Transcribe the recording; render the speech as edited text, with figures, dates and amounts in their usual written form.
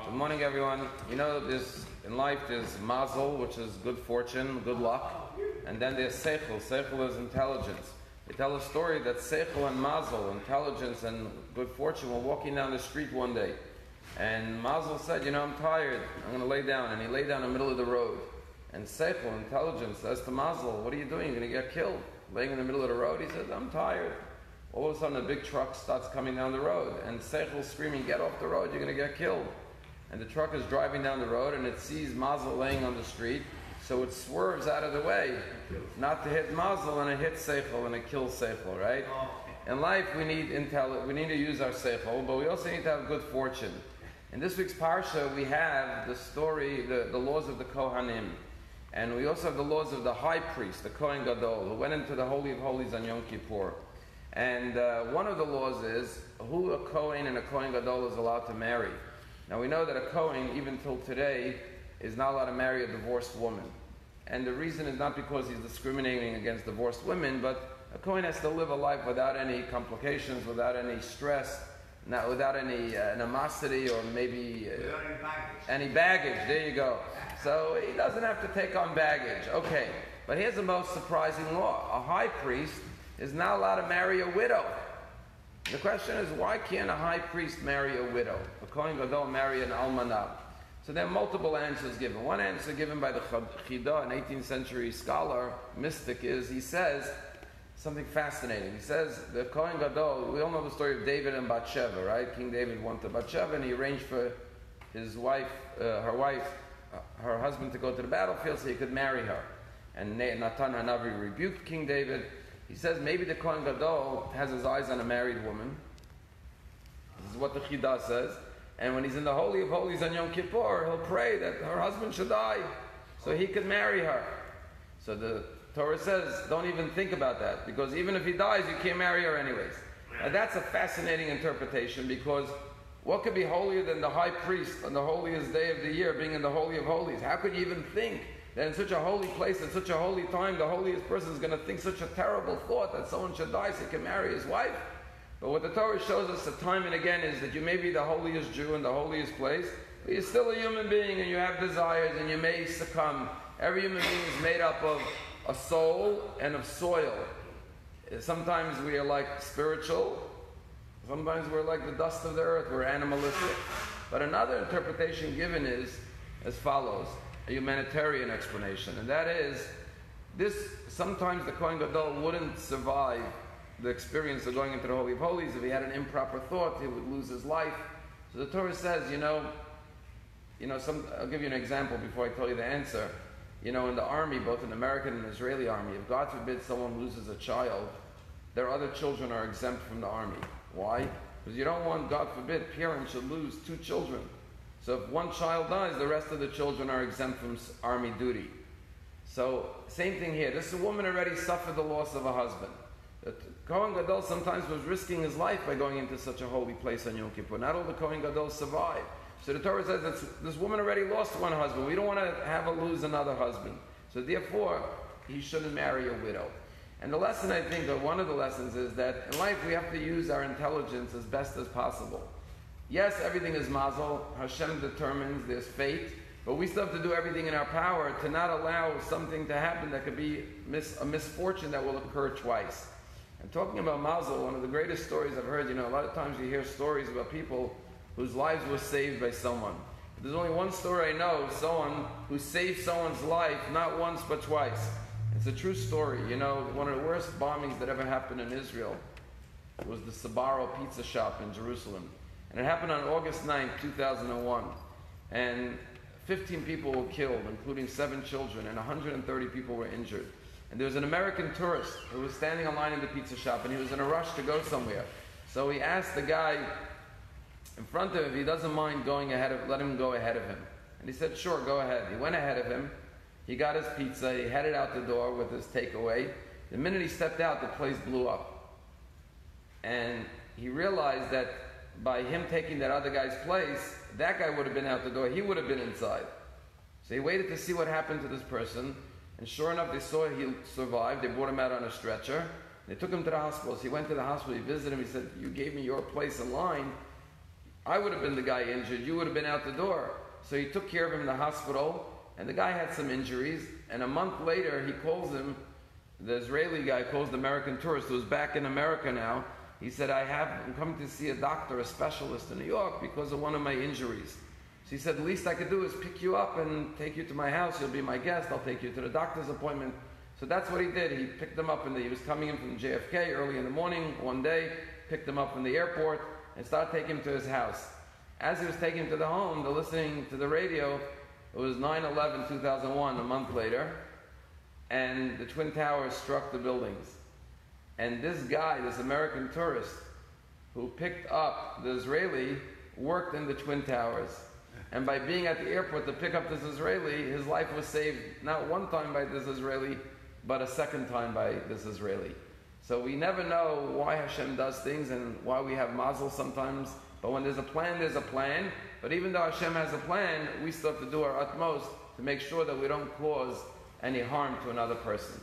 Good morning, everyone. You know, in life there's mazel, which is good fortune, good luck, and then there's seichel. Seichel is intelligence. They tell a story that seichel and mazel, intelligence and good fortune, were walking down the street one day, and mazel said, "You know, I'm tired. I'm going to lay down." And he lay down in the middle of the road. And seichel, intelligence, says to mazel, "What are you doing? You're going to get killed." Laying in the middle of the road, he said, "I'm tired." All of a sudden, a big truck starts coming down the road, and seichel screaming, "Get off the road! You're going to get killed!" And the truck is driving down the road, and it sees mazel laying on the street, so it swerves out of the way, not to hit mazel, and it hits seichel, and it kills seichel. Right? In life, we need we need to use our seichel, but we also need to have good fortune. In this week's parsha, we have the story, the laws of the Kohanim. And we also have the laws of the high priest, the Kohen Gadol, who went into the Holy of Holies on Yom Kippur. And one of the laws is who a Kohen and a Kohen Gadol is allowed to marry. Now we know that a Kohen, even till today, is not allowed to marry a divorced woman. And the reason is not because he's discriminating against divorced women, but a Kohen has to live a life without any complications, without any stress, without any animosity, or maybe any baggage. There you go. So he doesn't have to take on baggage. Okay, but here's the most surprising law. A high priest is not allowed to marry a widow. The question is, why can't a high priest marry a widow? A Kohen Gadol marry an almanah? So there are multiple answers given. One answer given by the Chida, an 18th century scholar, mystic, is he says something fascinating. He says the Kohen Gadol, we all know the story of David and Bathsheba, right? King David wanted Bathsheba, and he arranged for his wife, her husband, to go to the battlefield so he could marry her. And Natan HaNavi rebuked King David. He says maybe the Kohen Gadol has his eyes on a married woman. This is what the Chidah says. And when he's in the Holy of Holies on Yom Kippur, he'll pray that her husband should die so he could marry her. So the Torah says, don't even think about that, because even if he dies, you can't marry her anyways. Now that's a fascinating interpretation, because what could be holier than the high priest on the holiest day of the year being in the Holy of Holies? How could you even think that in such a holy place, at such a holy time, the holiest person is going to think such a terrible thought that someone should die so he can marry his wife? But what the Torah shows us time and again is that you may be the holiest Jew in the holiest place, but you're still a human being and you have desires and you may succumb. Every human being is made up of a soul and of soil. Sometimes we are like spiritual, sometimes we're like the dust of the earth, we're animalistic. But another interpretation given is as follows, a humanitarian explanation, and that is, sometimes the Kohen Gadol wouldn't survive the experience of going into the Holy of Holies. If he had an improper thought, he would lose his life. So the Torah says, I'll give you an example before I tell you the answer. In the army, both in the American and Israeli army, if God forbid someone loses a child, their other children are exempt from the army. Why? Because you don't want, God forbid, parents should lose 2 children. So if one child dies, the rest of the children are exempt from army duty. So, same thing here. This woman already suffered the loss of a husband. The Kohen Gadol sometimes was risking his life by going into such a holy place on Yom Kippur. Not all the Kohen Gadol survived. So the Torah says that this woman already lost one husband. We don't want to have her lose another husband. So therefore, he shouldn't marry a widow. And the lesson, I think, or one of the lessons, is that in life we have to use our intelligence as best as possible. Yes, everything is mazel. Hashem determines, there's fate. But we still have to do everything in our power to not allow something to happen that could be a misfortune that will occur twice. And talking about mazel, one of the greatest stories I've heard, a lot of times you hear stories about people whose lives were saved by someone. But there's only one story I know of someone who saved someone's life, not once but twice. It's a true story. One of the worst bombings that ever happened in Israel was the Sbarro pizza shop in Jerusalem. And it happened on August 9th, 2001. And 15 people were killed, including 7 children, and 130 people were injured. And there was an American tourist who was standing in line in the pizza shop, and he was in a rush to go somewhere. So he asked the guy in front of him if he doesn't mind let him go ahead of him. And he said, sure, go ahead. He went ahead of him. He got his pizza. He headed out the door with his takeaway. The minute he stepped out, the place blew up. And he realized that by him taking that other guy's place, that guy would have been out the door. He would have been inside. So he waited to see what happened to this person. And sure enough, they saw he survived. They brought him out on a stretcher. They took him to the hospital. So he went to the hospital. He visited him. He said, you gave me your place in line. I would have been the guy injured, you would have been out the door. So he took care of him in the hospital, and the guy had some injuries, and a month later he calls him, the Israeli guy calls the American tourist who's back in America now. He said, I'm coming to see a doctor, a specialist in New York because of one of my injuries. So he said, the least I could do is pick you up and take you to my house. You'll be my guest. I'll take you to the doctor's appointment. So that's what he did. He picked him up, he was coming in from JFK early in the morning one day, picked him up from the airport, and started taking him to his house. As he was taking him to the home, they're listening to the radio. It was 9/11/2001, a month later, and the Twin Towers struck the buildings. And this guy, this American tourist, who picked up the Israeli, worked in the Twin Towers. And by being at the airport to pick up this Israeli, his life was saved not one time by this Israeli, but a second time by this Israeli. So we never know why Hashem does things and why we have mazel sometimes. But when there's a plan, there's a plan. But even though Hashem has a plan, we still have to do our utmost to make sure that we don't cause any harm to another person.